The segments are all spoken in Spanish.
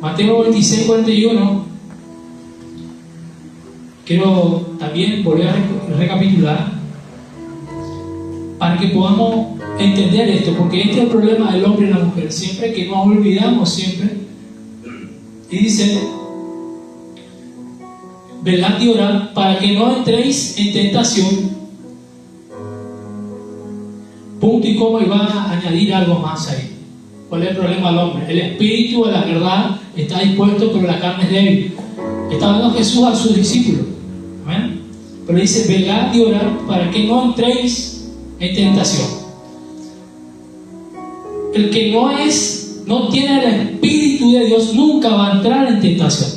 Mateo 26, 41. Quiero también volver a recapitular para que podamos entender esto, porque este es el problema del hombre y la mujer, siempre que nos olvidamos siempre. Y dice: velad y orad para que no entréis en tentación. Punto y coma, y va a añadir algo más ahí. ¿Cuál es el problema del hombre? El espíritu de la verdad está dispuesto, pero la carne es débil. Está hablando Jesús a sus discípulos. ¿Amén? Pero dice: velad y orad para que no entréis en tentación. El que no tiene el espíritu de Dios nunca va a entrar en tentación.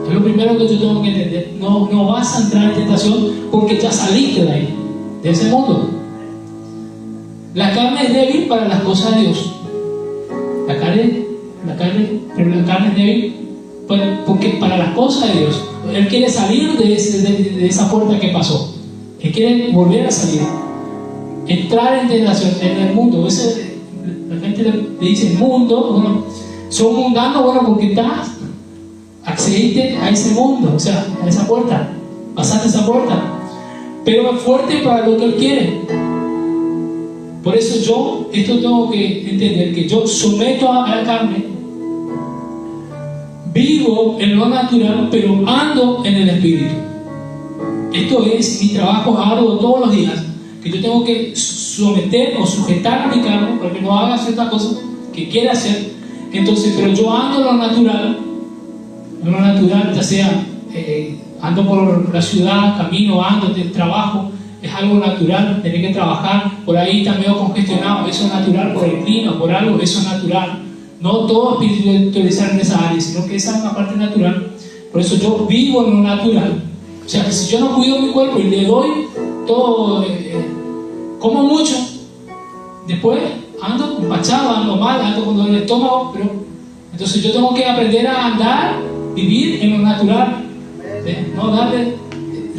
Es lo primero que yo tengo que entender. No vas a entrar en tentación porque ya saliste de ahí, de ese mundo. La carne es débil para las cosas de Dios. Pero la carne es débil porque para las cosas de Dios. Él quiere salir de esa puerta que pasó. Él quiere volver a salir. Entrar en tentación en el mundo. La gente le dice mundo. Bueno, son mundanos, bueno, porque accediste a ese mundo, o sea, a esa puerta. Pasaste esa puerta. Pero es fuerte para lo que Él quiere. Por eso esto tengo que entender, que yo someto a la carne, vivo en lo natural, pero ando en el espíritu. Esto es mi trabajo arduo todos los días, que yo tengo que someter o sujetar a mi carne para que no haga ciertas cosas que quiere hacer. Entonces, pero yo ando en lo natural, ya sea ando por la ciudad, camino, ando, trabajo. Es algo natural, tener que trabajar, por ahí está medio congestionado, eso es natural, por el clima, por algo, eso es natural. No todo espiritualizar en esa área, sino que esa es una parte natural. Por eso yo vivo en lo natural. O sea, que si yo no cuido mi cuerpo y le doy todo, como mucho, después ando empachado, ando mal, ando con dolor de estómago, pero entonces yo tengo que aprender a andar, vivir en lo natural, no darle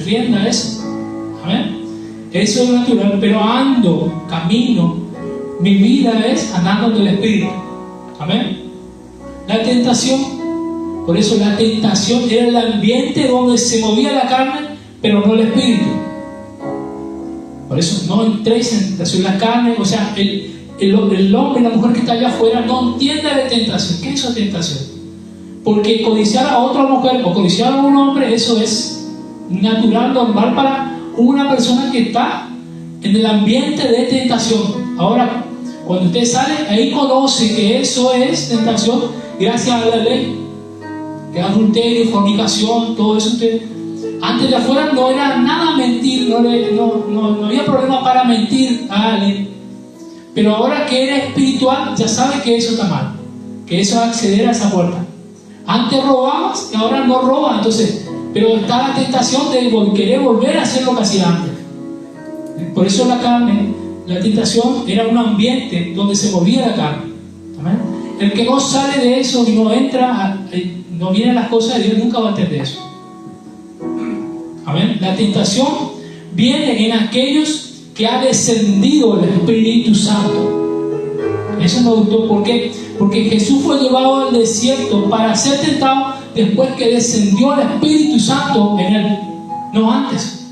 rienda a eso. Amén. Eso es natural, pero ando, camino, mi vida es andando en el espíritu. Amén. La tentación, por eso la tentación era el ambiente donde se movía la carne, pero no el espíritu. Por eso no entréis en tentación. La carne, o sea, el hombre y la mujer que está allá afuera no entiende de tentación. ¿Qué es eso, tentación? Porque codiciar a otra mujer o codiciar a un hombre, eso es natural, normal para una persona que está en el ambiente de tentación. Ahora, cuando usted sale, ahí conoce que eso es tentación gracias a la ley, que adulterio, fornicación, todo eso. Antes de afuera no era nada mentir, no había problema para mentir a alguien, pero ahora que eres espiritual ya sabe que eso está mal, que eso es acceder a esa puerta. Antes robabas y ahora no robas, entonces, pero está la tentación de querer volver a hacer lo que hacía antes. Por eso la carne, la tentación era un ambiente donde se movía la carne. ¿Amén? El que no sale de eso y no entra, no viene a las cosas de Dios, nunca va a entender eso. Amén. La tentación viene en aquellos que ha descendido el Espíritu Santo. Eso me gustó. ¿Por qué? Porque Jesús fue llevado al desierto para ser tentado después que descendió el Espíritu Santo en él, no antes.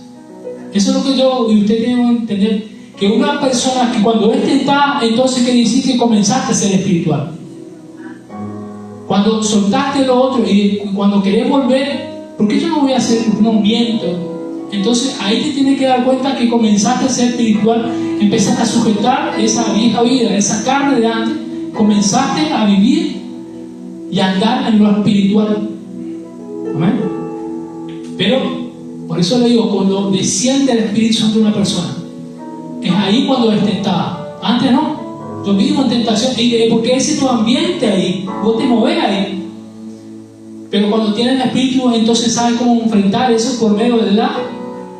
Eso es lo que yo y usted tiene que entender, que una persona que cuando es tentada, entonces quiere decir que comenzaste a ser espiritual. Cuando soltaste lo otro y cuando querés volver, ¿por qué yo no voy a hacer un movimiento? Entonces ahí te tienes que dar cuenta que comenzaste a ser espiritual, empezaste a sujetar esa vieja vida, esa carne de antes, comenzaste a vivir y a andar en lo espiritual. Amén. Pero por eso le digo, cuando desciende el Espíritu Santo de una persona, es ahí cuando es tentada. Antes no. Yo vivo en tentación, porque ese es tu ambiente ahí, vos te movés ahí. Pero cuando tienes el Espíritu, entonces sabes cómo enfrentar eso por medio de la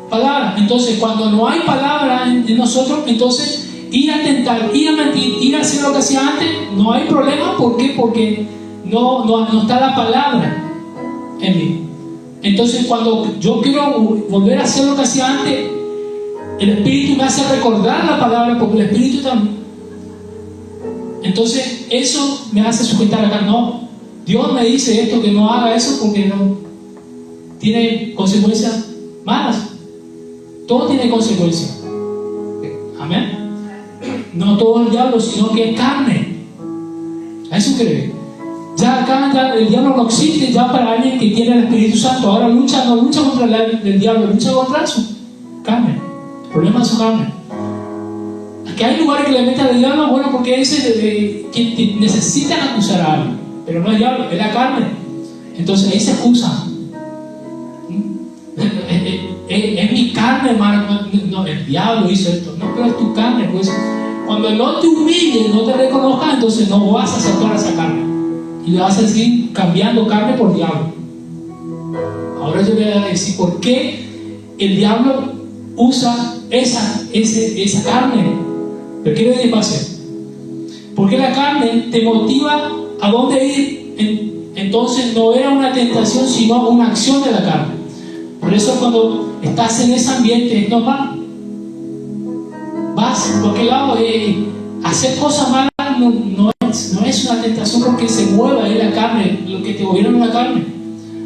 palabra. Entonces, cuando no hay palabra en nosotros, entonces ir a tentar, ir a mentir, ir a hacer lo que hacía antes, no hay problema. ¿Por qué? Porque no está la palabra en mí. Entonces, cuando yo quiero volver a hacer lo que hacía antes, el Espíritu me hace recordar la palabra, porque el Espíritu también. Entonces, eso me hace sujetar acá. No, Dios me dice esto, que no haga eso porque no tiene consecuencias malas. Todo tiene consecuencias. Amén. No todo el diablo, sino que es carne. A eso cree. Ya acá el diablo no existe ya para alguien que tiene el Espíritu Santo. Ahora no lucha contra el diablo, lucha contra su carne. El problema es su carne. Aquí hay lugares que le meten al diablo, bueno, porque es que necesitan acusar a alguien, pero no es el diablo, es la carne. Entonces ahí se acusa. Es mi carne, hermano. No, el diablo hizo esto. No, pero es tu carne, pues. Cuando no te humille, no te reconozca, entonces no vas a aceptar esa carne. Y le vas a seguir cambiando carne por diablo. Ahora yo voy a decir por qué el diablo usa esa carne. Pero quiero decir pase. Porque la carne te motiva a dónde ir. Entonces no era una tentación, sino una acción de la carne. Por eso cuando estás en ese ambiente es normal. Vas por qué lado, hacer cosas malas no es una tentación, porque se mueve ahí la carne, lo que te gobierna la carne.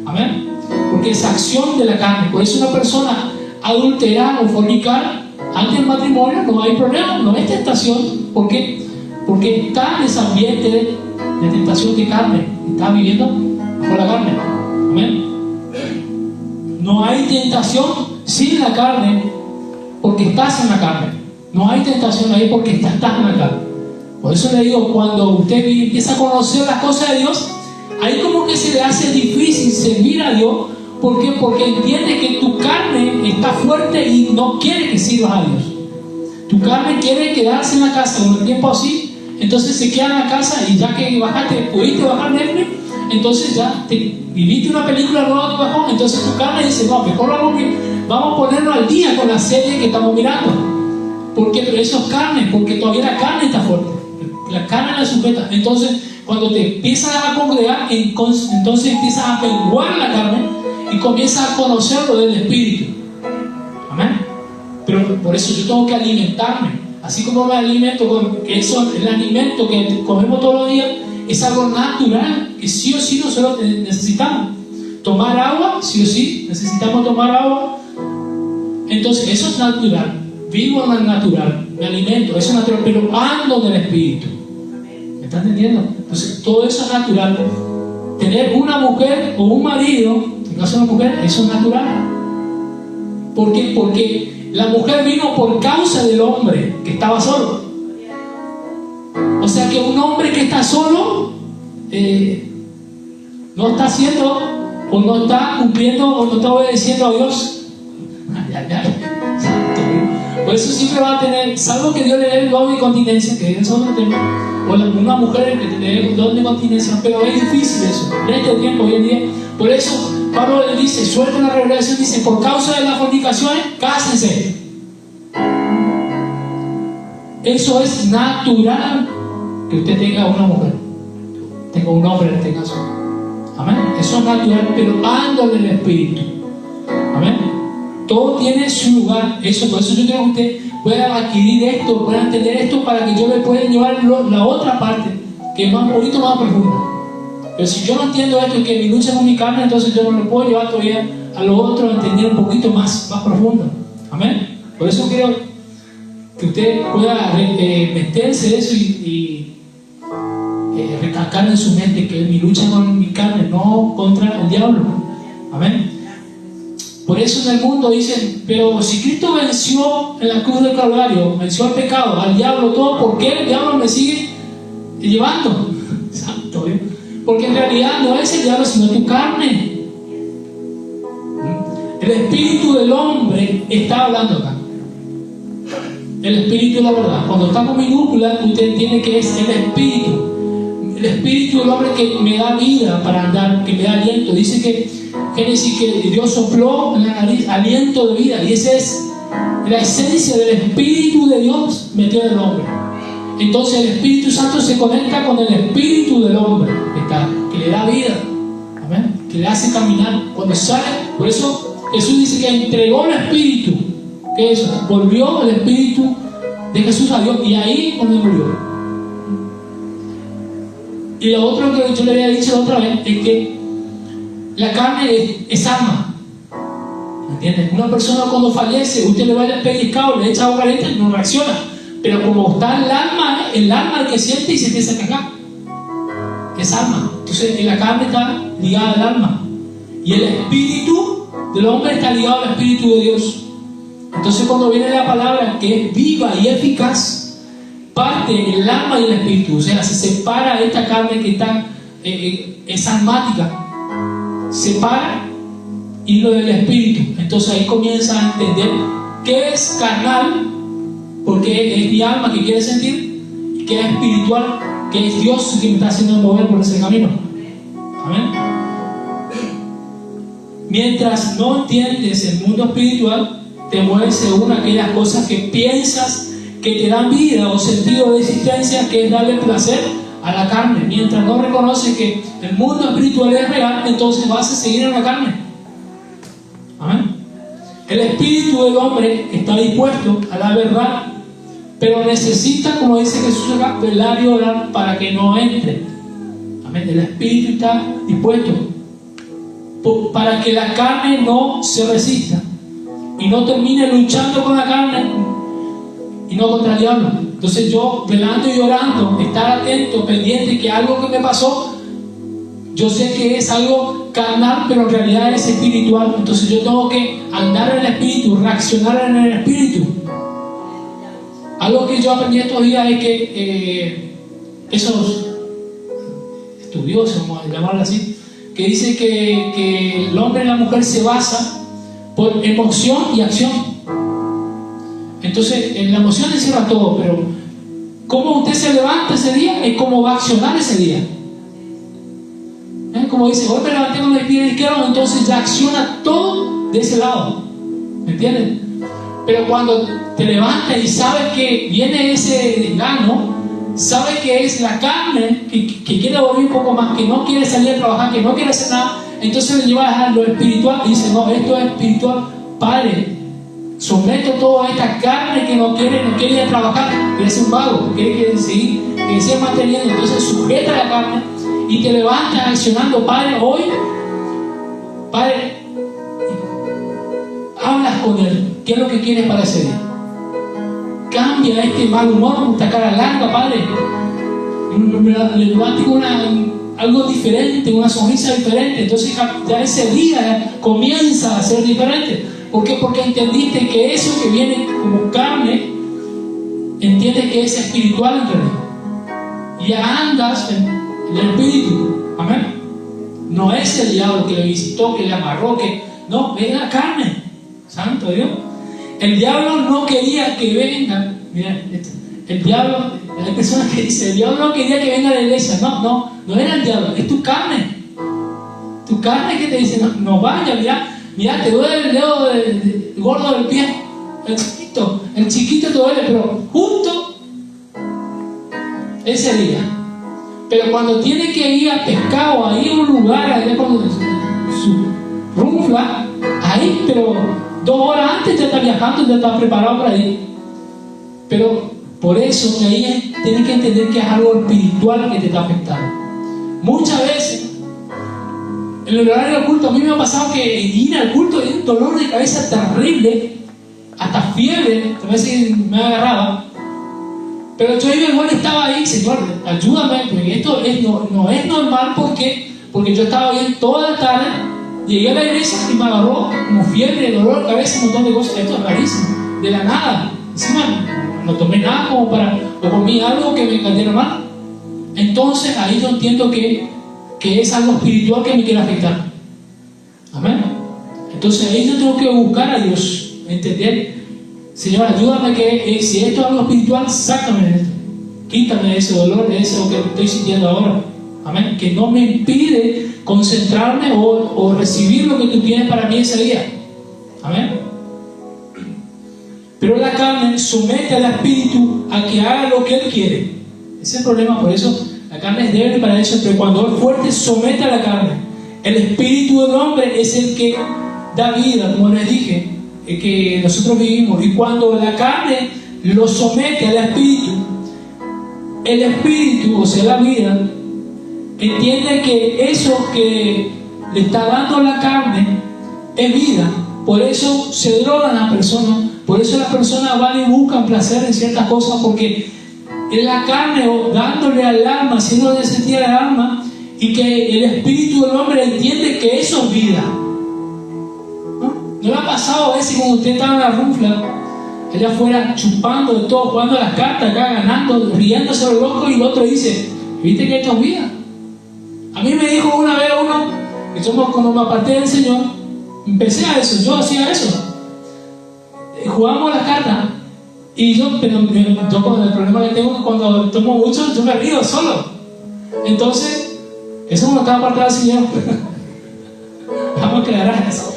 Amén. Porque es acción de la carne. Por eso una persona adulterar o fornicar antes del matrimonio no hay problema, no es tentación. ¿Por qué? Porque está en ese ambiente de tentación de carne, está viviendo por la carne. Amén. No hay tentación sin la carne, porque estás en la carne. No hay tentación ahí porque estás en la carne. Por eso le digo, cuando usted empieza a conocer las cosas de Dios, ahí como que se le hace difícil servir a Dios. ¿Por qué? Porque entiende que tu carne está fuerte y no quiere que sirvas a Dios. Tu carne quiere quedarse en la casa con el tiempo así, entonces se queda en la casa, y ya que pudiste bajar Netflix, entonces ya viviste una película nueva que bajó, entonces tu carne dice, no, mejor vamos a ponernos al día con la serie que estamos mirando. Porque eso es carne, porque todavía la carne está fuerte, la carne la sujeta. Entonces cuando te empiezas a congregar, entonces empiezas a menguar la carne y comienzas a conocerlo del Espíritu. Amén. Pero por eso yo tengo que alimentarme, así como me alimento que eso, el alimento que comemos todos los días es algo natural, que sí o sí nosotros necesitamos. Tomar agua, sí o sí necesitamos tomar agua. Entonces eso es natural. Vivo en el natural, me alimento, eso es natural, pero ando en el Espíritu. ¿Me están entendiendo? Entonces todo eso es natural. Tener una mujer o un marido, en caso de una mujer, eso es natural. ¿Por qué? Porque la mujer vino por causa del hombre que estaba solo. O sea que un hombre que está solo no está haciendo, o no está cumpliendo, o no está obedeciendo a Dios. Por eso siempre va a tener, salvo que Dios le dé el don de continencia, que es otro tema, o una mujer que le dé el don de continencia, pero es difícil eso, en este tiempo hoy en día. Por eso Pablo le dice, suelta la revelación, dice, por causa de las fornicaciones, cásense. Eso es natural, que usted tenga una mujer, tenga un hombre en este caso. Amén. Eso es natural, pero ando en el Espíritu. Amén. Todo tiene su lugar. Eso, por eso yo quiero que usted pueda adquirir esto, pueda entender esto, para que yo le pueda llevar la otra parte, que es más bonito, más profunda. Pero si yo no entiendo esto y que mi lucha con mi carne, entonces yo no lo puedo llevar todavía a lo otro, a entender un poquito más profundo. Amén. Por eso quiero que usted pueda meterse eso y recalcar en su mente que mi lucha con mi carne, no contra el diablo. Amén. Por eso en el mundo dicen, pero si Cristo venció en la cruz del Calvario, venció al pecado, al diablo, todo, ¿por qué el diablo me sigue llevando? Santo Dios. Porque en realidad no es el diablo, sino tu carne. El espíritu del hombre está hablando acá. El espíritu de la verdad. Cuando está con minúscula, usted entiende que es el espíritu. El espíritu del hombre que me da vida para andar, que me da aliento. Dice que Génesis, que Dios sopló en la nariz aliento de vida, y esa es la esencia del Espíritu de Dios metido en el hombre. Entonces el Espíritu Santo se conecta con el espíritu del hombre que le da vida. Amén. Que le hace caminar. Cuando sale, por eso Jesús dice que entregó el Espíritu. ¿Qué es eso? Volvió el Espíritu de Jesús a Dios, y ahí donde murió. Y lo otro que yo le había dicho la otra vez es que la carne es alma. ¿Me entiendes? Una persona cuando fallece, usted le va a pellizcar, le echa agua caliente, no reacciona. Pero como está el alma el que siente y se empieza a cagar. Es alma. Entonces la carne está ligada al alma. Y el espíritu del hombre está ligado al espíritu de Dios. Entonces cuando viene la palabra que es viva y eficaz, parte el alma y el espíritu. O sea, se separa esta carne que está, es almática. Separa y lo del espíritu. Entonces ahí comienza a entender qué es carnal, porque es mi alma que quiere sentir, y qué es espiritual, que es Dios que me está haciendo mover por ese camino. Amén. Mientras no entiendes el mundo espiritual, te mueves según aquellas cosas que piensas que te dan vida o sentido de existencia, que es darle placer a la carne. Mientras no reconoces que el mundo espiritual es real, entonces vas a seguir en la carne. Amén. El espíritu del hombre está dispuesto a la verdad, pero necesita, como dice Jesús acá, velar y orar para que no entre. Amén. El espíritu está dispuesto para que la carne no se resista y no termine luchando con la carne y no contra el diablo. Entonces yo, velando y orando, estar atento, pendiente, que algo que me pasó, yo sé que es algo carnal, pero en realidad es espiritual. Entonces yo tengo que andar en el espíritu, reaccionar en el espíritu. Algo que yo aprendí estos días es que esos estudiosos, vamos a llamarlo así, que dice que el hombre y la mujer se basa por emoción y acción. Entonces, en la emoción encierra todo, pero cómo usted se levanta ese día es cómo va a accionar ese día. Como dice, hoy me levanté con el pie izquierdo, entonces ya acciona todo de ese lado. ¿Me entienden? Pero cuando te levantas y sabes que viene ese desgano, sabes que es la carne que quiere volver un poco más, que no quiere salir a trabajar, que no quiere hacer nada, entonces le lleva a dejar lo espiritual y dice, no, esto es espiritual. Padre, someto toda esta carne que no quiere ir a trabajar, quiere ser un vago, quiere seguir manteniendo. Entonces sujeta la carne y te levantas accionando. Padre, hoy, Padre, hablas con Él. ¿Qué es lo que quieres para ese día? Cambia este mal humor, esta cara larga, Padre. Le levanto con algo diferente, una sonrisa diferente. Entonces ya ese día comienza a ser diferente. ¿Por qué? Porque entendiste que eso que viene como carne, entiendes que es espiritual en realidad. Y ya andas en el espíritu. Amén. No es el diablo que le visitó, que le amarró, no, es la carne. Santo Dios. El diablo no quería que venga. Mira, el diablo, hay personas que dicen, el diablo no quería que venga a la iglesia. No era el diablo, es tu carne. Tu carne que te dice, no vaya, mira, te duele el dedo gordo del pie. El chiquito te duele, pero justo ese día. Pero cuando tiene que ir a pescar o a ir a un lugar, allá con su runfla, ahí, pero 2 horas antes ya está viajando, ya está preparado para ir. Pero por eso que ahí tienes que entender que es algo espiritual que te está afectando. Muchas veces en el horario del culto a mí me ha pasado que ir al culto hay un dolor de cabeza terrible, hasta fiebre, a veces me agarraba. Pero yo igual estaba ahí, Señor, ayúdame, porque esto no es normal, porque yo estaba bien toda la tarde. Llegué a la iglesia y me agarró como fiebre, dolor de cabeza, un montón de cosas. Esto es rarísimo, de la nada. Encima no tomé nada o comí algo que me cayera mal. Entonces ahí yo entiendo que es algo espiritual que me quiere afectar. Amén. Entonces ahí yo tengo que buscar a Dios, entender, Señor, ayúdame que si esto es algo espiritual, sácame de esto, quítame ese dolor, de eso que estoy sintiendo ahora. Amén. Que no me impide concentrarme o recibir lo que tú tienes para mí ese día. Amén. Pero la carne somete al espíritu a que haga lo que él quiere. Ese es el problema. Por eso la carne es débil para eso, pero cuando es fuerte somete a la carne. El espíritu del hombre es el que da vida, como les dije, que nosotros vivimos. Y cuando la carne lo somete al espíritu, el espíritu, o sea la vida, entiende que eso que le está dando la carne es vida. Por eso se drogan las personas, por eso las personas van y buscan placer en ciertas cosas, porque en la carne, o dándole al alma, haciéndole sentir al alma, y que el espíritu del hombre entiende que eso es vida. ¿No le ha pasado a veces cuando usted está en la runfla, allá afuera chupando de todo, jugando las cartas, acá ganando, riéndose de loco, y el otro dice, ¿viste que esto es vida? A mí me dijo una vez uno, que somos como me aparté del Señor, empecé a eso, yo hacía eso. Jugábamos las cartas, y yo con el problema que tengo cuando tomo mucho, yo me río solo. Entonces, eso no estaba apartado del Señor. Vamos a aclarar eso.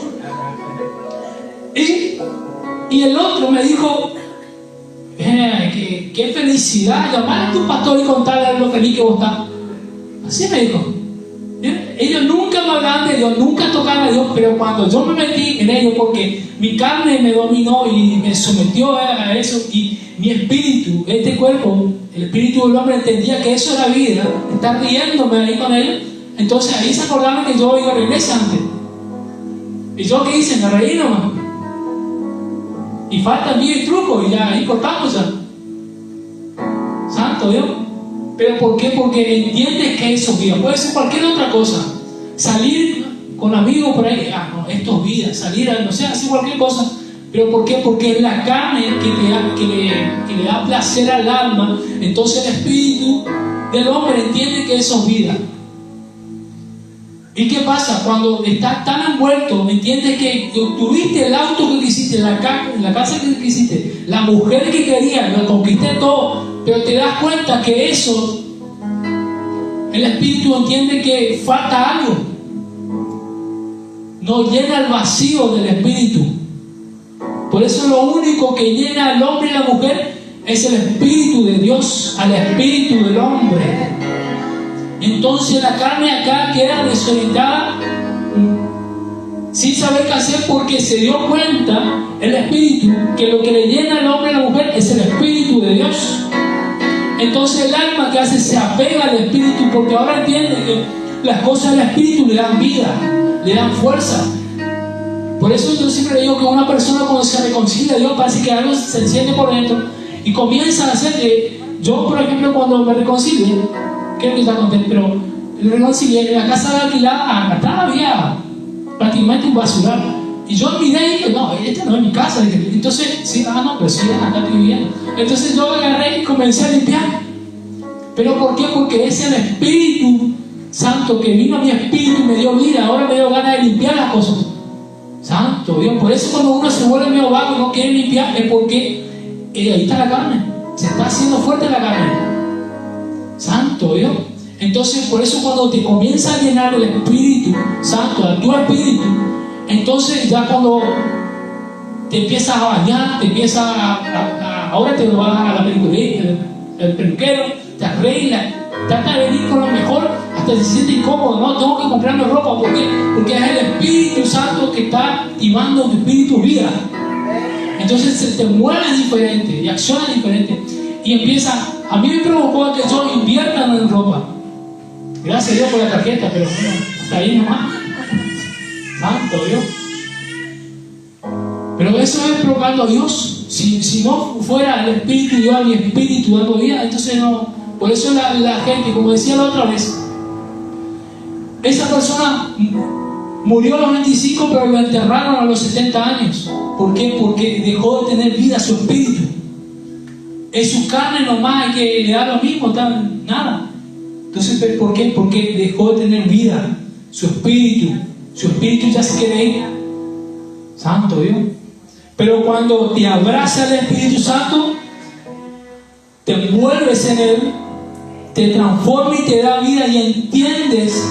Y el otro me dijo, qué felicidad, llamar a tu pastor y contarle lo feliz que vos estás. Así me dijo. Ellos nunca me hablaban de Dios, nunca tocaban a Dios, pero cuando yo me metí en ellos, porque mi carne me dominó y me sometió a eso, y mi espíritu, este cuerpo, el espíritu del hombre entendía que eso era vida, estar riéndome ahí con él, entonces ahí se acordaban que yo iba a regresar antes. ¿Y yo qué hice? Me reí nomás. Y falta mí el truco, y ya ahí cortamos ya. Santo Dios. ¿Pero por qué? Porque entiendes que eso es vida. Puede ser cualquier otra cosa. Salir con amigos por ahí, no, esto es vida. Salir a, no sé, hacer cualquier cosa. ¿Pero por qué? Porque es la carne que le da placer al alma. Entonces el espíritu del hombre entiende que eso es vida. ¿Y qué pasa? Cuando estás tan envuelto, entiendes que tuviste el auto que quisiste, la casa que quisiste, la mujer que querías, lo conquisté todo, pero te das cuenta que eso, el espíritu entiende que falta algo. No llena el vacío del espíritu. Por eso lo único que llena al hombre y la mujer es el espíritu de Dios, al espíritu del hombre. Entonces la carne acá queda desorientada, sin saber qué hacer, porque se dio cuenta el espíritu que lo que le llena al hombre y a la mujer es el espíritu de Dios. Entonces el alma que hace se apega al espíritu, porque ahora entiende que las cosas del espíritu le dan vida, le dan fuerza. Por eso yo siempre digo que una persona cuando se reconcilia a Dios parece que algo se enciende por dentro y comienza a hacer que yo, por ejemplo, cuando me reconcilié, creo que está contento, pero el reconcilié en la casa alquilada, acá había prácticamente un basural. Y yo miré y dije, no, esta no es mi casa. Entonces, sí, no, pero sí, acá estoy viviendo. Entonces yo agarré y comencé a limpiar. ¿Pero por qué? Porque es el Espíritu Santo que vino a mi espíritu y me dio vida. Ahora me dio ganas de limpiar las cosas. Santo Dios. Por eso cuando uno se vuelve medio vago y no quiere limpiar, es porque ahí está la carne. Se está haciendo fuerte la carne. Santo Dios. Entonces, por eso cuando te comienza a llenar el Espíritu Santo, a tu espíritu, entonces ya cuando te empiezas a bañar, te empiezas ahora te vas a la peluquería, el peluquero, te arregla, trata de venir con lo mejor, hasta se siente incómodo, no tengo que comprarme ropa, ¿por qué? Porque es el Espíritu Santo que está activando tu espíritu vida. Entonces se te mueve diferente y acciona diferente y empieza. A mí me provocó que yo invierta en ropa. Gracias a Dios por la tarjeta, pero bueno, hasta ahí nomás. Santo Dios. Pero eso es provocando a Dios. Si no fuera el Espíritu, yo a mi espíritu dando vida, entonces no. Por eso la gente, como decía la otra vez, esa persona murió a los 25, pero lo enterraron a los 70 años. ¿Por qué? Porque dejó de tener vida su espíritu. Es su carne nomás que le da lo mismo, nada. Entonces, ¿por qué? Porque dejó de tener vida su espíritu. Su espíritu ya se quiere ir. Santo Dios. Pero cuando te abraza el Espíritu Santo, te envuelves en él, te transforma y te da vida, y entiendes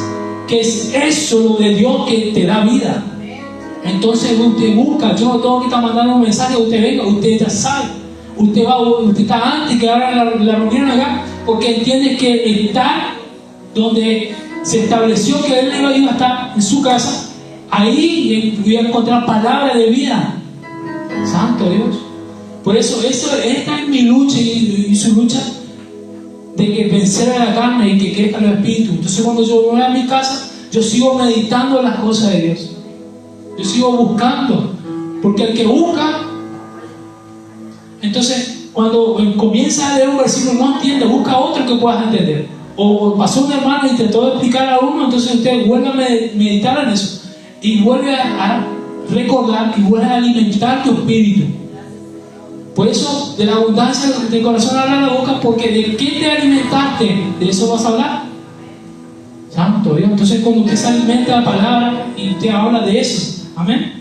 que es eso lo de Dios que te da vida. Entonces usted busca, yo no tengo que estar mandando un mensaje, usted venga, usted ya sabe, usted está antes que ahora la reunión acá, porque entiende que está donde se estableció que él iba a estar en su casa, ahí iba a encontrar palabras de vida. Santo Dios. Por eso esta es mi lucha y su lucha, de que vencer a la carne y que crezca el espíritu. Entonces cuando yo voy a mi casa, yo sigo meditando en las cosas de Dios. Yo sigo buscando, porque el que busca, entonces cuando comienza a leer un versículo no entiende, busca otro que puedas entender. O pasó un hermano y intentó explicar a uno, entonces usted vuelve a meditar en eso y vuelve a recordar y vuelve a alimentar tu espíritu. Por eso, de la abundancia del corazón habla la boca, porque de qué te alimentaste, de eso vas a hablar. Santo Dios. Entonces, cuando usted se alimenta de la palabra y usted habla de eso, amén.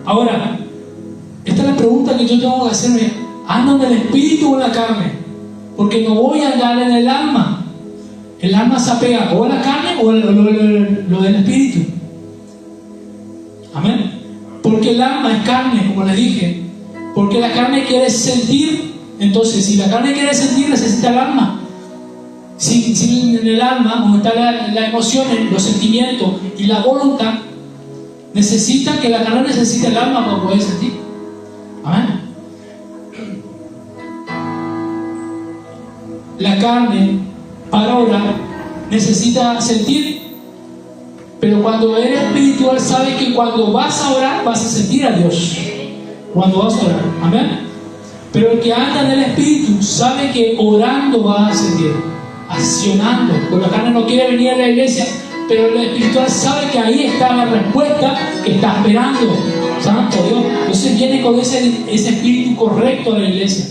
Ahora, esta es la pregunta que yo tengo que hacerme: ¿ando en el espíritu o en la carne? Porque no voy a andar en el alma. El alma se apega o a la carne o a lo del espíritu. Amén. Porque el alma es carne, como les dije. Porque la carne quiere sentir. Entonces, si la carne quiere sentir, necesita el alma. Sin el alma, donde están las emociones, los sentimientos y la voluntad, necesita que la carne necesite el alma para poder sentir. Amén. La carne, para orar, necesita sentir. Pero cuando eres espiritual, sabes que cuando vas a orar, vas a sentir a Dios. Cuando vas a orar, amén. Pero el que anda en el espíritu sabe que orando vas a sentir, accionando. Porque la carne no quiere venir a la iglesia, pero el espiritual sabe que ahí está la respuesta que está esperando. Santo Dios. Entonces viene con ese espíritu correcto a la iglesia.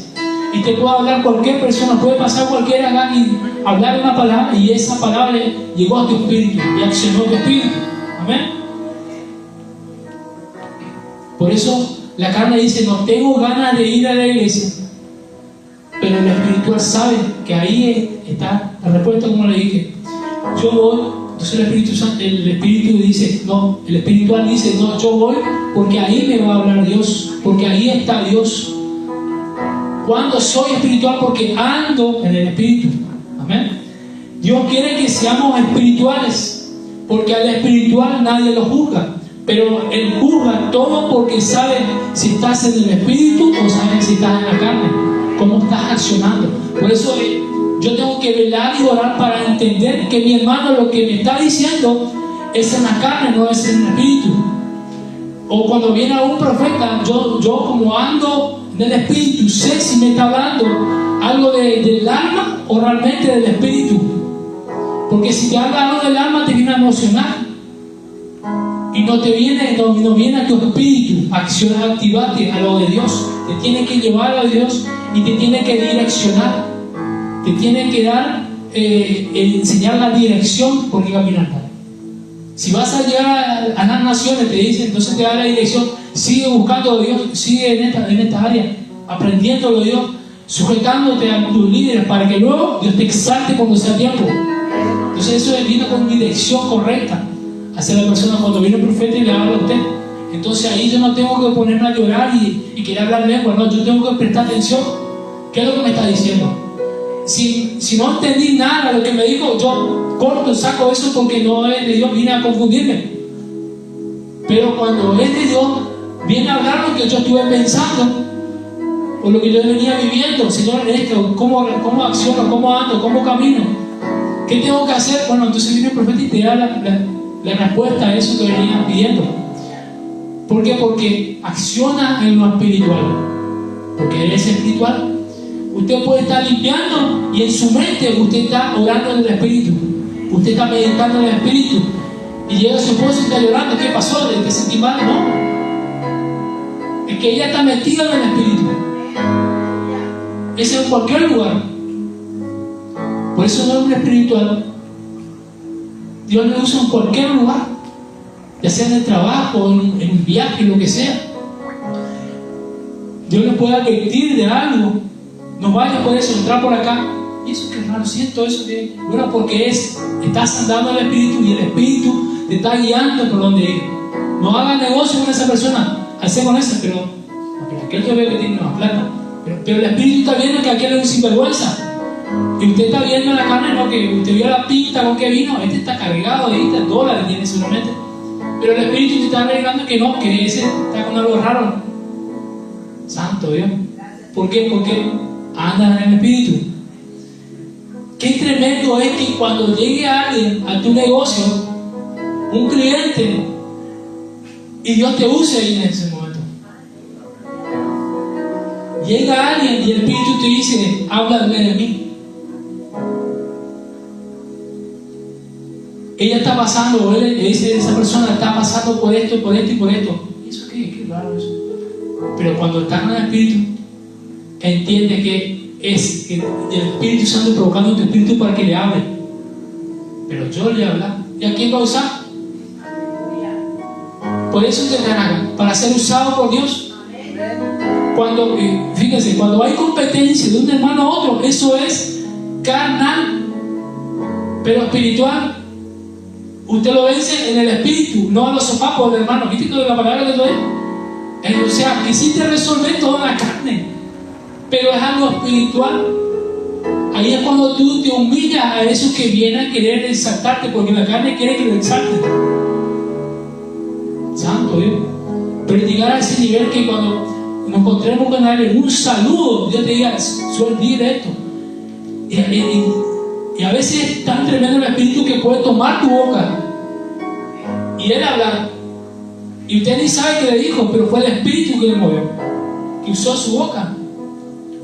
Y te puede hablar cualquier persona, puede pasar cualquiera acá y hablar una palabra, y esa palabra llegó a tu espíritu y accionó tu espíritu. Amén. Por eso la carne dice: no tengo ganas de ir a la iglesia. Pero el espiritual sabe que ahí está la respuesta, como le dije. Yo voy. Entonces el espíritu dice: no. El espiritual dice: no, yo voy porque ahí me va a hablar Dios. Porque ahí está Dios. Cuando soy espiritual, porque ando en el espíritu. Amén. Dios quiere que seamos espirituales, porque al espiritual nadie lo juzga. Pero Él juzga todo porque sabe si estás en el espíritu o sabe si estás en la carne, cómo estás accionando. Por eso yo tengo que velar y orar para entender que mi hermano lo que me está diciendo es en la carne, no es en el espíritu. O cuando viene algún profeta, yo como ando en el espíritu, sé si me está hablando algo del alma o realmente del espíritu. Porque si te habla algo del alma, te viene a emocionar. Y no viene a tu espíritu, activarte a lo de Dios. Te tiene que llevar a Dios y te tiene que direccionar. Te tiene que dar, enseñar la dirección por qué caminar. Si vas a llegar a las naciones, te dice, entonces te da la dirección. Sigue buscando a Dios, sigue en esta área, aprendiendo de Dios, sujetándote a tus líderes para que luego Dios te exalte cuando sea tiempo. Entonces eso viene con dirección correcta hacia la persona. Cuando viene el profeta y le habla a usted, entonces ahí yo no tengo que ponerme a llorar y querer hablar lengua, no, yo tengo que prestar atención. ¿Qué es lo que me está diciendo? Si no entendí nada de lo que me dijo, yo corto, saco eso porque no es de Dios, viene a confundirme. Pero cuando es de Dios, viene a hablar lo que yo estuve pensando o lo que yo venía viviendo. Señor, esto, ¿cómo acciono? ¿Cómo ando? ¿Cómo camino? ¿Qué tengo que hacer? Bueno, entonces viene el profeta y te da la respuesta a eso que venían pidiendo. ¿Por qué? Porque acciona en lo espiritual. Porque eres espiritual. Usted puede estar limpiando y en su mente usted está orando en el espíritu. Usted está meditando en el espíritu. Y llega su esposo y está llorando. ¿Qué pasó? ¿Te sentí mal? No. Es que ella está metida en el espíritu. Es en cualquier lugar. Por eso el hombre espiritual, Dios le usa en cualquier lugar, ya sea en el trabajo, en un viaje, lo que sea. Dios le puede advertir de algo. No vayas por eso, entrar por acá. Y eso que raro, siento eso que, bueno, porque estás andando en el espíritu y el espíritu te está guiando por donde ir. No hagas negocio con esa persona, hacé con esa, pero aquel yo veo que tiene más plata. Pero el espíritu está viendo que aquel es un sinvergüenza. Y usted está viendo en la carne, no, que usted vio la pinta con que vino, este está cargado de $10 tiene seguramente. Pero el espíritu te está revelando que no, que ese está con algo raro. Santo Dios. ¿Por qué? Porque andan en el espíritu. qué tremendo es que cuando llegue alguien a tu negocio, un cliente, y Dios te use ahí en ese momento. Llega alguien y el Espíritu te dice, háblame de mí. Ella está pasando, o esa persona está pasando por esto, por esto y por esto. ¿Eso qué? Qué raro eso. Pero cuando está en el Espíritu, entiende que es el Espíritu Santo provocando tu espíritu para que le hable. Pero yo le hablo. ¿Y a quién va a usar? Por eso te dan acá, para ser usado por Dios. Cuando, fíjense, cuando hay competencia de un hermano a otro, eso es carnal, pero espiritual. Usted lo vence en el espíritu, no a los sopapos del hermano. ¿Viste que la palabra que es? O sea, quisiste resolver toda la carne, pero es algo espiritual. Ahí es cuando tú te humillas a esos que vienen a querer exaltarte, porque la carne quiere que lo exalten. Santo Dios. Pero llegar a ese nivel que cuando nos encontremos con alguien, un saludo, Dios te diga, soy directo. Y a veces es tan tremendo el espíritu que puede tomar tu boca y él hablar. Y usted ni sabe qué le dijo, pero fue el espíritu que le movió, que usó su boca.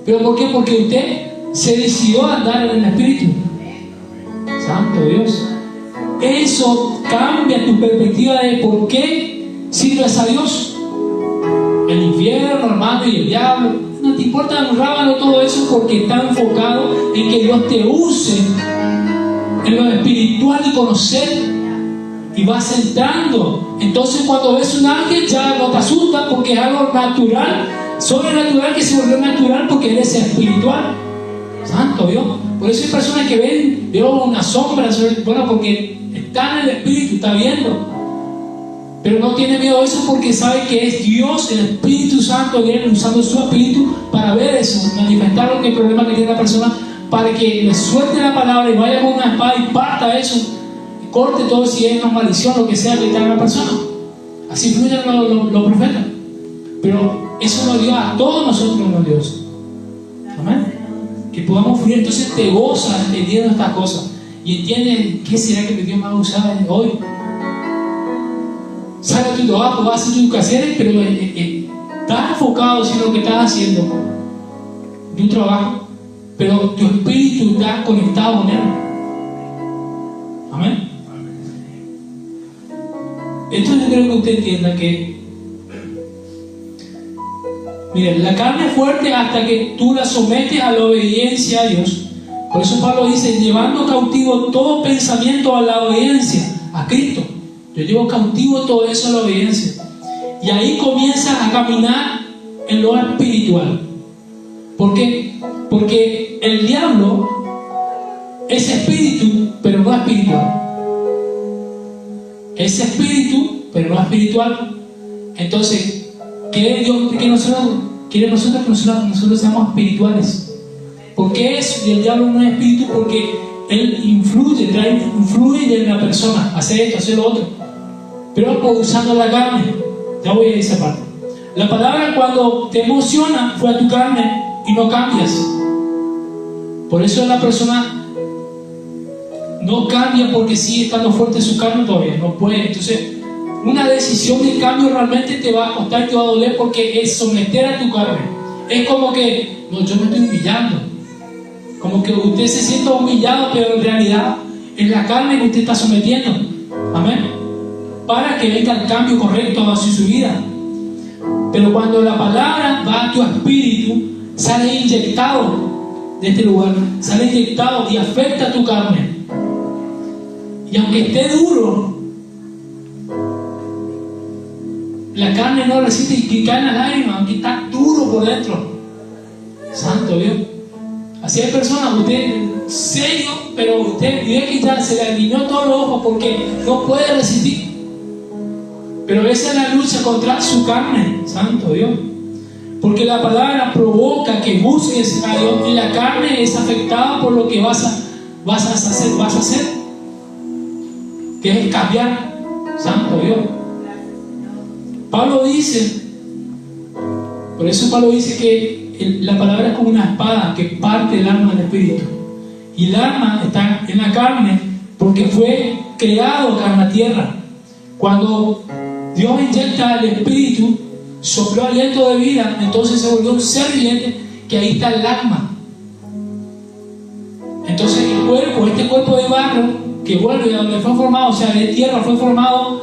¿Pero por qué? Porque usted se decidió a andar en el espíritu. Santo Dios. Eso cambia tu perspectiva de por qué sirves a Dios. El infierno, hermano, y el diablo. No te importa un rábano todo eso, porque está enfocado en que Dios te use en lo espiritual y conocer, y vas entrando. Entonces cuando ves un ángel ya no te asusta, porque es algo natural, sobrenatural, que se volvió natural porque eres espiritual. Santo Dios. Por eso hay personas que ven una sombra, bueno, porque está en el espíritu, está viendo. Pero no tiene miedo a eso porque sabe que es Dios, el Espíritu Santo de él, usando su espíritu para ver eso, manifestar lo que el problema que tiene la persona, para que le suelte la palabra y vaya con una espada y parta eso, y corte todo, si es una maldición, lo que sea que tenga la persona. Así fluyen los profetas. Pero eso nos dio a todos nosotros, nos Dios. Amén. Que podamos fluir. Entonces te gozas entendiendo estas cosas y entiendes qué será que Dios me va a usar hoy. Sale a tu trabajo, vas a hacer tus quehaceres, pero estás enfocado en lo que estás haciendo, tu trabajo, pero tu espíritu está conectado con él. Amén. Entonces yo creo que usted entienda que, miren, la carne es fuerte hasta que tú la sometes a la obediencia a Dios. Por eso Pablo dice, llevando cautivo todo pensamiento a la obediencia a Cristo. Yo llevo cautivo todo eso a la obediencia. Y ahí comienzas a caminar en lo espiritual. ¿Por qué? Porque el diablo es espíritu, pero no espiritual. Es espíritu, pero no espiritual. Entonces, ¿qué Dios quiere nosotros que nosotros seamos espirituales? ¿Por qué es? Y el diablo no es espíritu porque él influye en la persona, hacer esto, hacer lo otro, pero usando la carne. Ya voy a esa parte. La palabra cuando te emociona fue a tu carne y no cambias. Por eso la persona no cambia porque sigue estando fuerte su carne todavía, no puede. Entonces una decisión de cambio realmente te va a costar, te va a doler, porque es someter a tu carne. Es como que, no, yo me estoy humillando. Como que usted se sienta humillado, pero en realidad es la carne que usted está sometiendo. Amén. Para que venga el cambio correcto hacia su vida. Pero cuando la palabra va a tu espíritu, sale inyectado de este lugar, sale inyectado y afecta a tu carne. Y aunque esté duro, la carne no resiste y cae en las lágrimas, aunque está duro por dentro. Santo Dios. Así hay personas, usted serio, pero usted ve que ya se le alineó todos los ojos porque no puede resistir. Pero esa es la lucha contra su carne. Santo Dios. Porque la palabra provoca que busques a Dios, y la carne es afectada por lo que vas a hacer, que es cambiar. Santo Dios. Pablo dice, por eso Pablo dice que la palabra es como una espada que parte el alma del espíritu. Y el alma está en la carne porque fue creado acá en la tierra. Cuando Dios inyecta el espíritu, sopló aliento de vida, entonces se volvió un ser viviente, que ahí está el alma. Entonces el cuerpo, este cuerpo de barro que vuelve a donde fue formado, o sea, de tierra fue formado,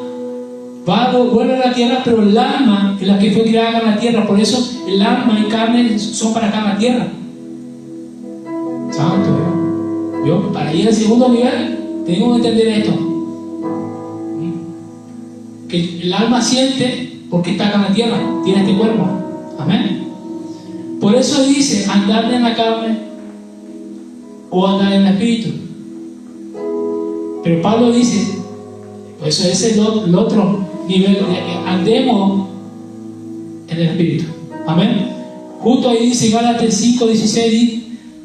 vuelve a la tierra, pero el alma es la que fue creada acá en la tierra. Por eso el alma y carne son para acá en la tierra. Santo Dios. Yo, para ir al segundo nivel, tengo que entender esto. Que el alma siente porque está acá en la tierra, tiene este cuerpo. Amén. Por eso dice, andar en la carne o andar en el espíritu. Pero Pablo dice, eso es el otro nivel, andemos en el espíritu. Amén. Justo ahí dice Gálatas 5:16,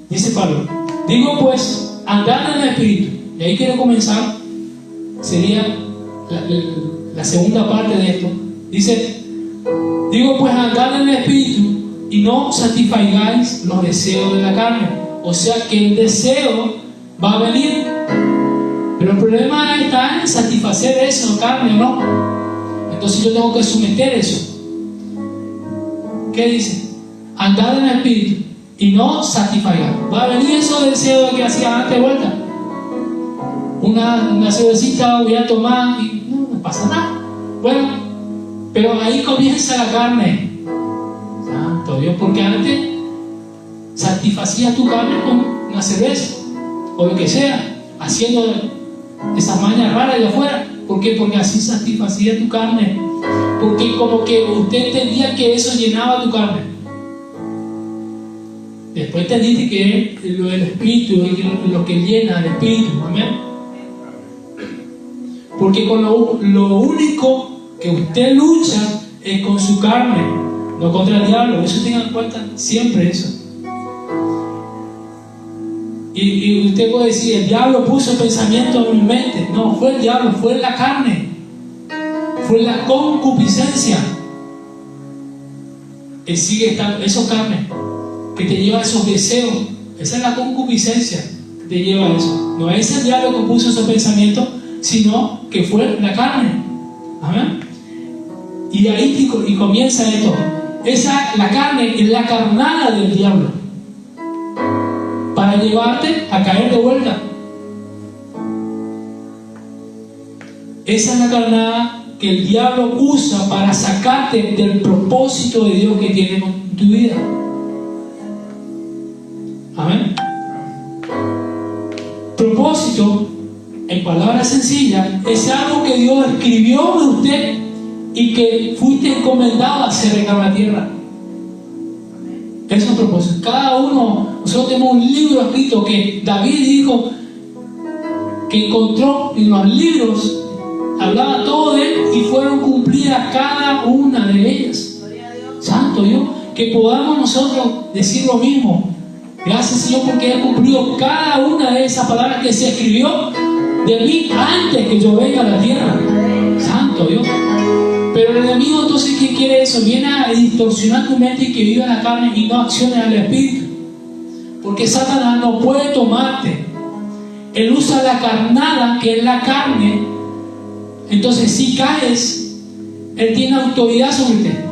dice Pablo, digo pues, andar en el espíritu. Y ahí quiero comenzar, sería la segunda parte de esto. Dice, digo pues, andad en el espíritu y no satisfagáis los deseos de la carne. O sea que el deseo va a venir, pero el problema está en satisfacer eso, carne o no. Entonces yo tengo que someter eso. ¿Qué dice? Andad en el espíritu y no satisfagáis. Va a venir esos deseos que hacía antes de vuelta. Una cervecita voy a tomar y no pasa nada. Bueno, pero ahí comienza la carne. Santo Dios, porque antes satisfacía tu carne con una cerveza o lo que sea, haciendo esas mañas raras de afuera. ¿Por qué? Porque así satisfacía tu carne. Porque como que usted entendía que eso llenaba tu carne. Después entendiste que lo del espíritu es lo que llena el espíritu. Amén. Porque con lo único que usted lucha es con su carne, no contra el diablo. Eso tengan en cuenta siempre eso. Y usted puede decir, el diablo puso pensamiento en mi mente. No, fue el diablo, fue la carne, fue la concupiscencia. Él sigue estando, eso carne, que te lleva a esos deseos. Esa es la concupiscencia que te lleva a eso. No es el diablo que puso esos pensamientos, sino que fue la carne. Amén. Y ahí comienza esto. La carne es la carnada del diablo para llevarte a caer de vuelta. Esa es la carnada que el diablo usa para sacarte del propósito de Dios que tiene con tu vida. Amén. Propósito, en palabras sencillas, es algo que Dios escribió de usted y que fuiste encomendado a hacer en la tierra. Eso es un propósito. Cada uno, nosotros tenemos un libro escrito que David dijo que encontró en los libros, hablaba todo de él y fueron cumplidas cada una de ellas. Santo Dios, que podamos nosotros decir lo mismo. Gracias, Señor, porque Él cumplió cada una de esas palabras que se escribió de mí antes que yo venga a la tierra. Santo Dios. Pero el enemigo, entonces, ¿qué quiere eso? Viene a distorsionar tu mente y que viva en la carne y no accione al espíritu. Porque Satanás no puede tomarte. Él usa la carnada, que es la carne. Entonces, si caes, Él tiene autoridad sobre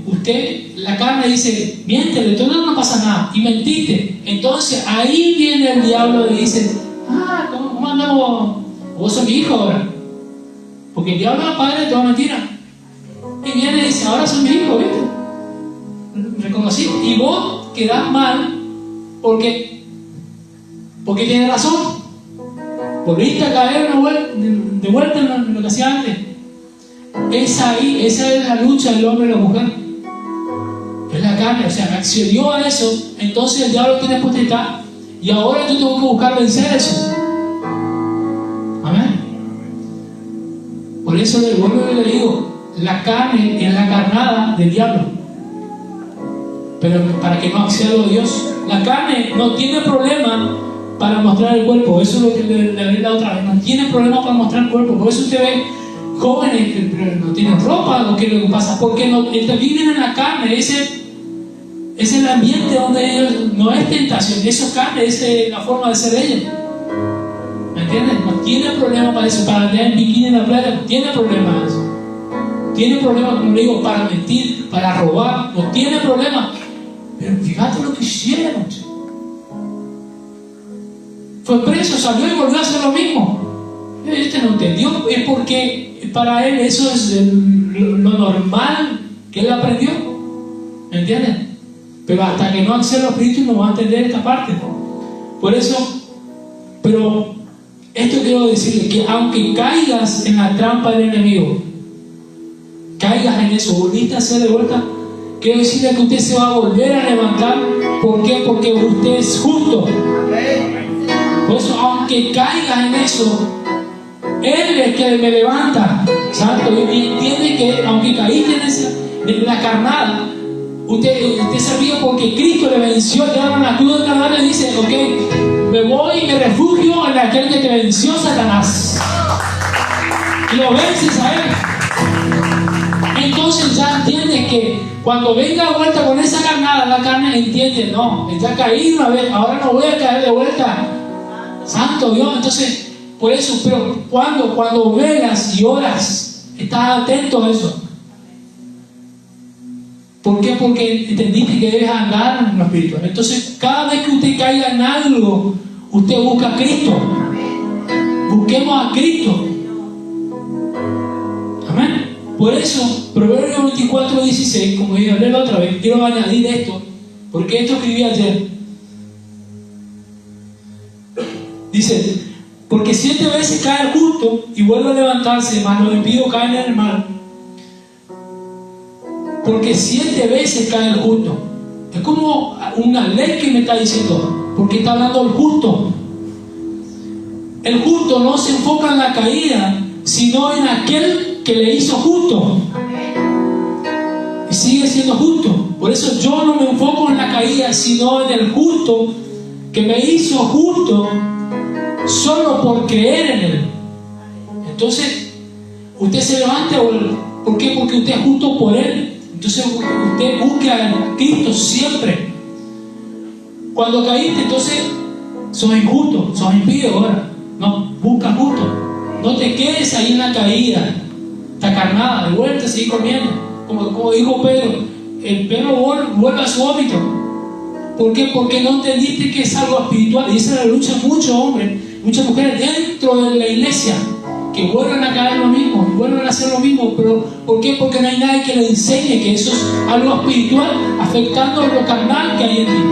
usted. La carne dice, miéntele, entonces no pasa nada, y mentiste. Entonces ahí viene el diablo y dice, ¿cómo andamos? Vos sos mi hijo ahora. Porque el diablo es el padre de toda mentira. Y viene y dice, ahora sos mi hijo, ¿viste? Reconocí. Y vos quedás mal porque tienes razón. Volviste a caer de vuelta en lo que hacía antes. Esa es la lucha del hombre y la mujer. Es la carne, o sea, accedió a eso, entonces el diablo tiene potestad y ahora yo tengo que buscar vencer eso. Amén. Por eso le vuelvo y le digo, la carne es la carnada del diablo, pero para que no acceda a Dios. La carne no tiene problema para mostrar el cuerpo, eso es lo que le hablé la otra vez, no tiene problema para mostrar el cuerpo. Por eso usted ve jóvenes que no tienen ropa, o qué es lo que pasa, porque viven en la carne. Es el ambiente donde ellos, no es tentación, eso es carne, es la forma de ser de ellos. ¿Me entiendes? No tiene problema para eso, para andar en bikini en la playa, no tiene problema eso. Tiene problema, como le digo, para mentir, para robar, no tiene problema. Pero fíjate lo que hicieron. Fue preso, salió y volvió a hacer lo mismo. Este no entendió, es porque para él eso es lo normal que él aprendió. ¿Me entienden? Pero hasta que no acceda al Espíritu no va a entender esta parte. Por eso, pero esto quiero decirle que aunque caigas en la trampa del enemigo, caigas en eso, volviste a hacer de vuelta, quiero decirle que usted se va a volver a levantar. ¿Por qué? Porque usted es justo. Por eso, aunque caigas en eso, Él es que me levanta. Santo, y entiende que aunque caíste en la carnada, usted se ríe porque Cristo le venció, te dan la cruz de Calvario y dice, ok, me voy y me refugio en aquel que te venció, Satanás. Y lo vences a él. Entonces ya entiendes que cuando venga de vuelta con esa carnada, la carne entiende, no, ya caí una vez, ahora no voy a caer de vuelta. Santo Dios, entonces, por eso, pero cuando velas y oras, estás atento a eso. ¿Por qué? Porque entendiste que debes andar en lo espiritual. Entonces, cada vez que usted caiga en algo, usted busca a Cristo. Busquemos a Cristo. Amén. Por eso, Proverbios 24:16, como yo hablé la otra vez, quiero añadir esto, porque esto escribí ayer. Dice, porque 7 veces cae el justo y vuelve a levantarse, mas los impíos caen en el mal. Porque 7 veces cae el justo. Es como una ley que me está diciendo, porque está hablando el justo. El justo no se enfoca en la caída, sino en aquel que le hizo justo. Y sigue siendo justo. Por eso yo no me enfoco en la caída, sino en el justo que me hizo justo solo por creer en Él. Entonces, usted se levanta, ¿por qué? Porque usted es justo por Él. Entonces, usted busca a Cristo siempre. Cuando caíste, entonces, sos injusto, sos impío ahora. No, busca justo. No te quedes ahí en la caída, esta carnada, de vuelta, seguir comiendo. Como dijo Pedro, el perro vuelve a su vómito. ¿Por qué? Porque no entendiste que es algo espiritual. Y esa es la lucha de muchos hombres, muchas mujeres dentro de la iglesia, que vuelven a caer lo mismo, vuelven a hacer lo mismo. Pero ¿por qué? Porque no hay nadie que le enseñe que eso es algo espiritual afectando lo carnal que hay en ti.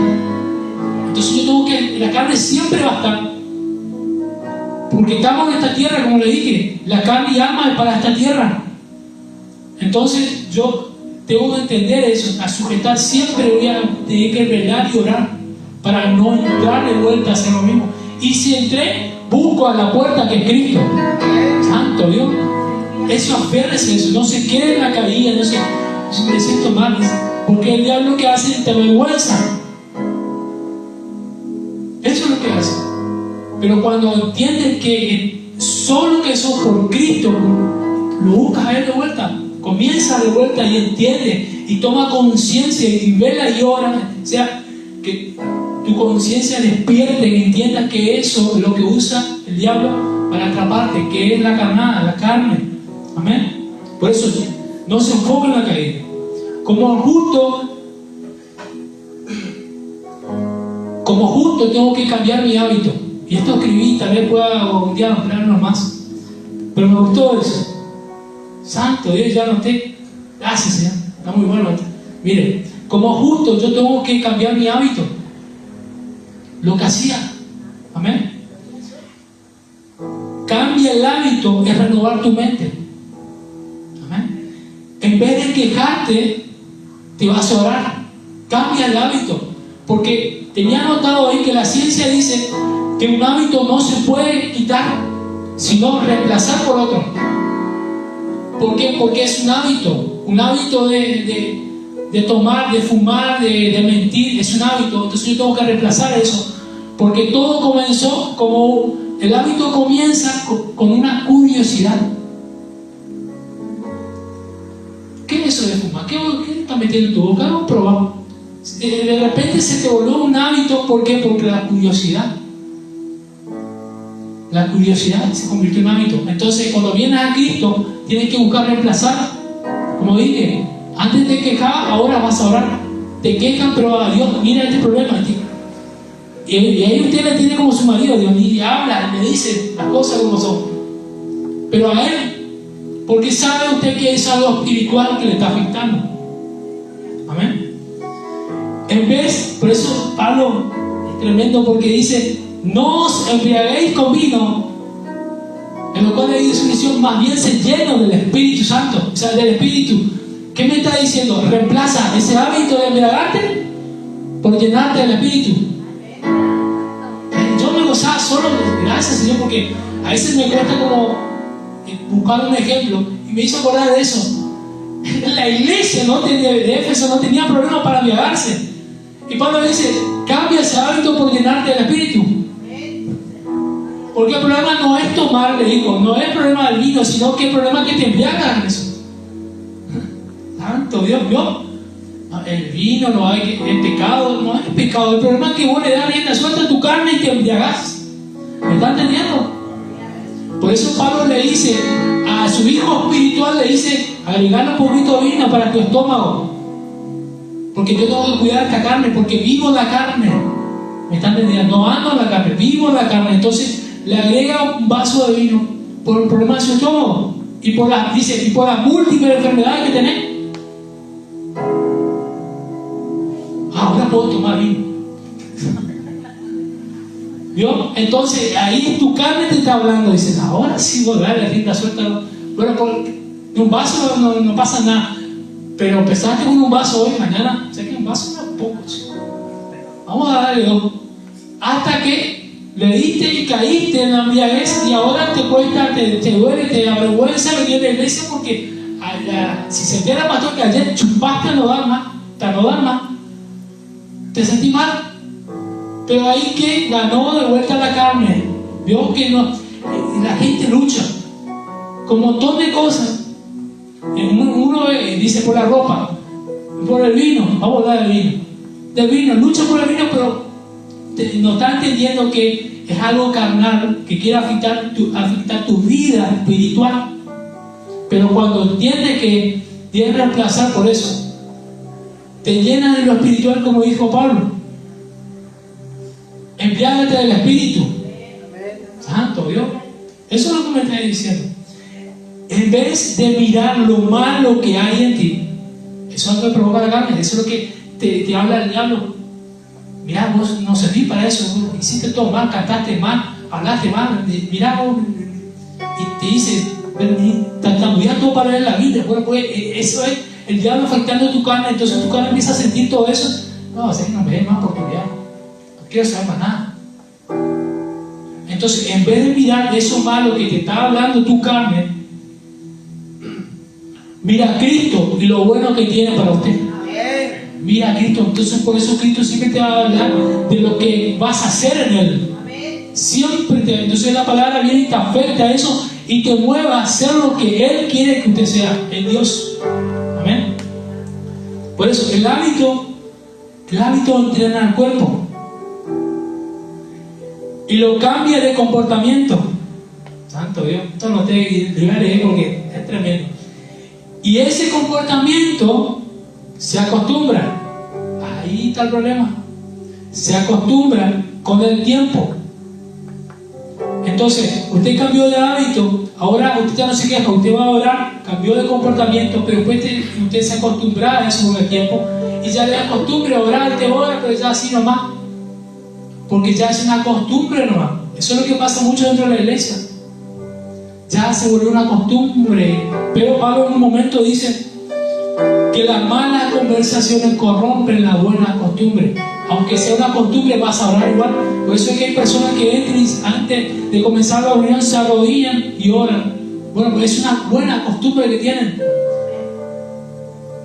Entonces yo tengo que, la carne siempre va a estar, porque estamos en esta tierra, como le dije, la carne y alma es para esta tierra. Entonces yo tengo que entender eso, a sujetar siempre, voy a tener que velar y orar para no entrar de vuelta a hacer lo mismo. Y si entré, busco a la puerta que es Cristo. Santo Dios. Eso, aférrese eso, no se quede en la caída, no se me siento mal, porque el diablo que hace te avergüenza. Eso es lo que hace. Pero cuando entiendes que solo que sos por Cristo, lo buscas a Él de vuelta, comienza de vuelta y entiende y toma conciencia y vela y ora, o sea, que tu conciencia despierte y entiendas que eso es lo que usa el diablo para atraparte, que es la carnada, la carne. Amén. Por eso no se enfoca en la caída. Como justo tengo que cambiar mi hábito. Y esto escribí, tal vez pueda un día ampliarlo más. Pero me gustó eso. Santo Dios, ya noté. Gracias, Señor. Está muy bueno. Mire, como justo yo tengo que cambiar mi hábito. Lo que hacía. Amén. Cambia el hábito, es renovar tu mente. Amén. En vez de quejarte, te vas a orar. Cambia el hábito. Porque tenía notado ahí que la ciencia dice que un hábito no se puede quitar, sino reemplazar por otro. ¿Por qué? Porque es un hábito de tomar, de fumar, de mentir, es un hábito. Entonces yo tengo que reemplazar eso, porque todo comenzó como el hábito comienza con una curiosidad. ¿Qué es eso de fumar? ¿Qué estás metiendo en tu boca? Vamos a probar. De repente se te volvió un hábito. ¿Por qué? Porque la curiosidad se convirtió en hábito. Entonces cuando vienes a Cristo tienes que buscar reemplazar. Como dije, antes de quejar, ahora vas a orar. Te quejan, pero a Dios, mira este problema. Y ahí usted le tiene como su marido, Dios, y le habla, le dice las cosas como son. Pero a Él, porque sabe usted que es algo espiritual que le está afectando. Amén. En vez, por eso Pablo es tremendo, porque dice: no os embriaguéis con vino, en lo cual hay disolución, más bien se lleno del Espíritu Santo, o sea, del Espíritu. ¿Qué me está diciendo? Reemplaza ese hábito de embriagarte por llenarte del Espíritu. Yo me gozaba solo, gracias Señor, porque a veces me cuesta como buscar un ejemplo, y me hizo acordar de eso. La iglesia de Éfeso no tenía problema para embriagarse, y Pablo dice: cambia ese hábito por llenarte del Espíritu. Porque el problema no es tomar, le digo, no es el problema del vino, sino que el problema es que te embriagas en eso. Santo Dios, el vino no hay, el pecado no es pecado. El problema es que vos le das rienda suelta a tu carne y te embriagas. ¿Me están entendiendo? Por eso Pablo le dice a su hijo espiritual, le dice: agregarle un poquito de vino para tu estómago, porque yo tengo que cuidar esta carne, porque vivo la carne. ¿Me están entendiendo? No ando la carne, vivo la carne. Entonces le agrega un vaso de vino por el problema de su estómago y por las múltiples enfermedades que tenés. Ahora puedo tomar vino. ¿Vio? Entonces ahí tu carne te está hablando. Dices: ahora sí voy a darle rienda suelta. Bueno, por un vaso no pasa nada. Pero empezaste con un vaso hoy, mañana, sé que un vaso no es poco. Vamos a darle dos. Hasta que le diste y caíste en la embriaguez, y ahora te cuesta, te duele, te avergüenza venir a la iglesia, porque si se entera pastor que ayer chupaste a no dar más, te sentí mal. Pero ahí que ganó de vuelta la carne. Vio que no, la gente lucha con un montón de cosas. Uno dice por la ropa, por el vino, vamos a hablar del vino, lucha por el vino, pero no está entendiendo que es algo carnal que quiere afectar tu vida espiritual. Pero cuando entiendes que tienes que reemplazar por eso, te llena de lo espiritual, como dijo Pablo. Embriágate del Espíritu. Santo Dios. Eso es lo que me está diciendo. En vez de mirar lo malo que hay en ti, eso es lo que provoca la carne, eso es lo que te habla el diablo. Mirá, vos no servís para eso, vos hiciste todo mal, cantaste mal, hablaste mal, mirá vos, y te dice, tartamudear todo para leer la Biblia. Bueno, pues eso es el diablo afectando tu carne. Entonces tu carne empieza a sentir todo eso. No, así que no me des más oportunidad, no quiero saber más nada. Entonces, en vez de mirar eso malo que te está hablando tu carne, mira a Cristo y lo bueno que tiene para usted. Mira a Cristo. Entonces, por eso Cristo siempre te va a hablar de lo que vas a hacer en Él. Siempre te. Entonces la palabra viene y te afecta a eso y te mueve a hacer lo que Él quiere que usted sea, en Dios. Amén. Por eso el hábito entrena al cuerpo y lo cambia de comportamiento. Santo Dios, esto no te voy a leer porque es tremendo. Y ese comportamiento se acostumbra. Ahí está el problema. Se acostumbra con el tiempo. Entonces, usted cambió de hábito, ahora usted ya no se queja, usted va a orar, cambió de comportamiento, pero después usted se acostumbra a eso con el tiempo, y ya le acostumbre a orar, te ora, pero ya así nomás, porque ya es una costumbre nomás. Eso es lo que pasa mucho dentro de la iglesia, ya se volvió una costumbre. Pero Pablo en un momento dice que las malas conversaciones corrompen la buena costumbre. Aunque sea una costumbre, vas a orar igual. Por eso es que hay personas que entran antes de comenzar la reunión, se arrodillan y oran. Bueno, pues es una buena costumbre que tienen.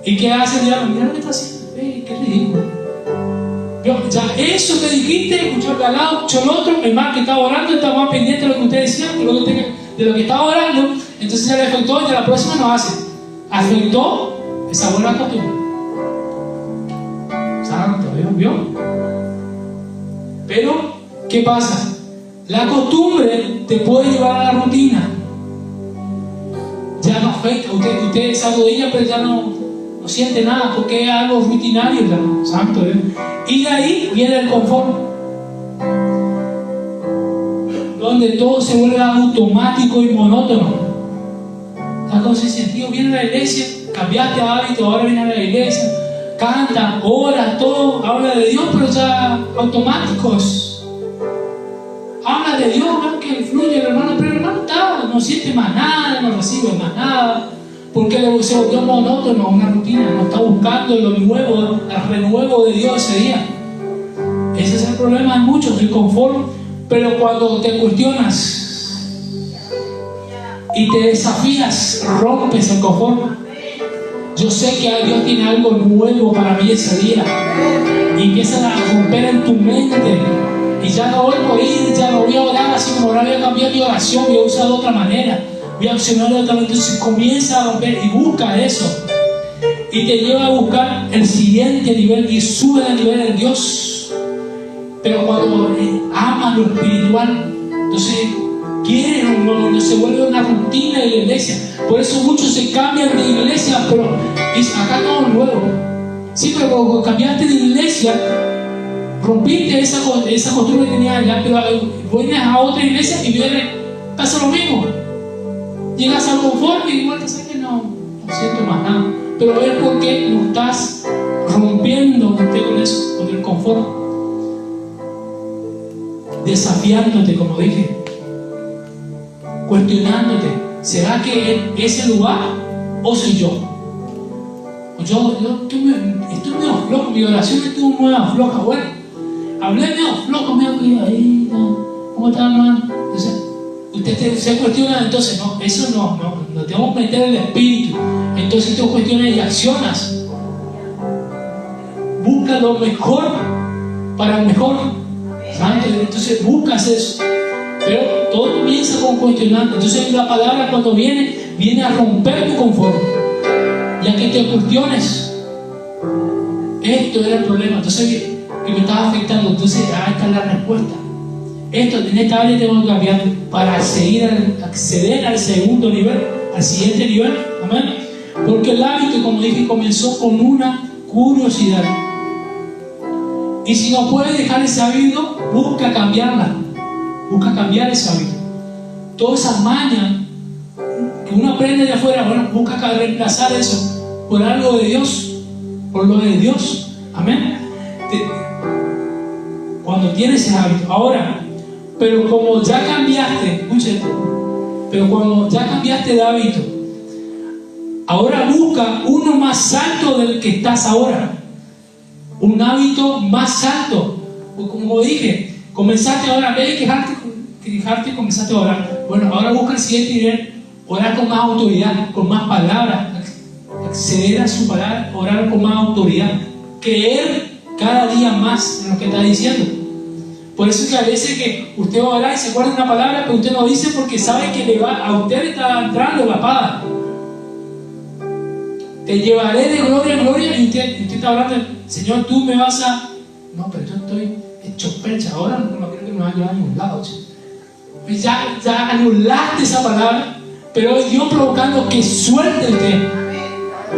¿Y qué hacen? Mira lo que está haciendo. Qué ridículo. Ya eso que dijiste, escuchó el de al lado, escuchó el otro, el más que estaba orando, estaba más pendiente de lo que usted decía, de lo que estaba orando. Entonces ya le afectó y a la próxima no hace. Afectó esa buena costumbre. Dios, ¿vio? Pero, ¿qué pasa? La costumbre te puede llevar a la rutina. Ya no afecta, usted se arrodilla, pero ya no siente nada, porque es algo rutinario ya, santo Dios. Y de ahí viene el confort, donde todo se vuelve automático y monótono. ¿Está con ese sentido? Viene a la iglesia, cambiaste hábito, ahora viene a la iglesia, canta, ora, todo, habla de Dios, pero ya automáticos. Habla de Dios, ¿no? Que fluye el hermano, pero el hermano no siente más nada, no recibe más nada, porque se volvió monótono, una rutina, no está buscando lo nuevo, el renuevo de Dios ese día. Ese es el problema de muchos, el confort. Pero cuando te cuestionas y te desafías, rompes el confort. Yo sé que Dios tiene algo nuevo para mí ese día, y empiezan a romper en tu mente. Y ya no voy a ir, ya no voy a orar así como ahora voy a cambiar mi oración, voy a usar de otra manera, voy a accionar de otra manera. Entonces comienza a romper y busca eso. Y te lleva a buscar el siguiente nivel y sube al nivel de Dios. Pero cuando amas lo espiritual, entonces quieren, no se vuelve una rutina de la iglesia. Por eso muchos se cambian de iglesia, pero acá todo es nuevo. Sí, pero cuando cambiaste de iglesia, rompiste esa costumbre que tenías allá, pero vienes a otra iglesia y pasa lo mismo. Llegas al confort y igual te sabes que no siento más nada. Pero es porque no estás rompiendo con eso, con el confort, desafiándote, como dije, cuestionándote. ¿Será que es el lugar o soy yo? Yo estoy medio flojo, mi oración estuvo muy floja. Bueno, hablé medio flojo, medio ahí, ¿cómo está, hermano? Entonces, usted se cuestiona, entonces, no, eso no tenemos que meter el espíritu. Entonces tú cuestionas y accionas. Busca lo mejor para el mejor. Santo, entonces buscas eso. Pero todo comienza con cuestionando. Entonces la palabra cuando viene a romper tu confort. Ya que te cuestiones. Esto era el problema. Entonces, que me estaba afectando. Entonces, esta es la respuesta. En esta área tengo que cambiar para acceder al segundo nivel, al siguiente nivel. Amén. Porque el hábito, como dije, comenzó con una curiosidad. Y si no puedes dejar ese hábito, busca cambiarla. Busca cambiar ese hábito. Todas esas mañas que uno aprende de afuera, bueno, busca reemplazar eso por algo de Dios, por lo de Dios. Amén. Cuando tienes ese hábito. Ahora, pero como ya cambiaste, escuchen, pero cuando ya cambiaste de hábito, ahora busca uno más alto del que estás ahora. Un hábito más alto. Como dije, comenzaste ahora, en vez de quejarte, comenzaste a orar. Bueno, ahora busca el siguiente nivel, orar con más autoridad, con más palabras, acceder a su palabra, orar con más autoridad, creer cada día más en lo que está diciendo. Por eso es que a veces que usted va a orar y se acuerda de una palabra, pero usted no dice porque sabe que a usted le está entrando la espada. Te llevaré de gloria en gloria, y usted está hablando, Señor, tú me vas a... No, pero yo estoy hecho percha, ahora no creo que me va a llevar a ningún lado. Pues ya anulaste esa palabra, pero es Dios provocando que suelte usted.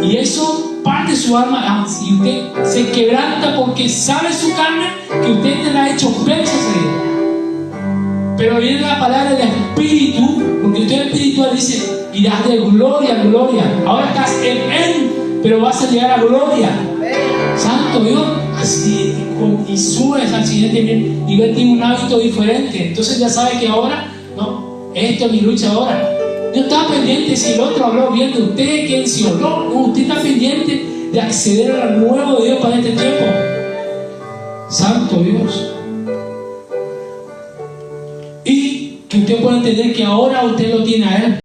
Y eso parte su alma, y usted se quebranta porque sabe su carne que usted te la ha hecho percha ese día. Pero viene la palabra del Espíritu, porque usted espiritual dice, irás de gloria en gloria. Ahora estás en Él, pero vas a llegar a gloria. Santo Dios, así, y subes al siguiente nivel, tiene un hábito diferente. Entonces ya sabe que ahora, no, esto es mi lucha ahora. No está pendiente si el otro habló bien de usted, quién sí o no. No, usted está pendiente de acceder al nuevo de Dios para este tiempo. Santo Dios. Y que usted pueda entender que ahora usted lo tiene a Él.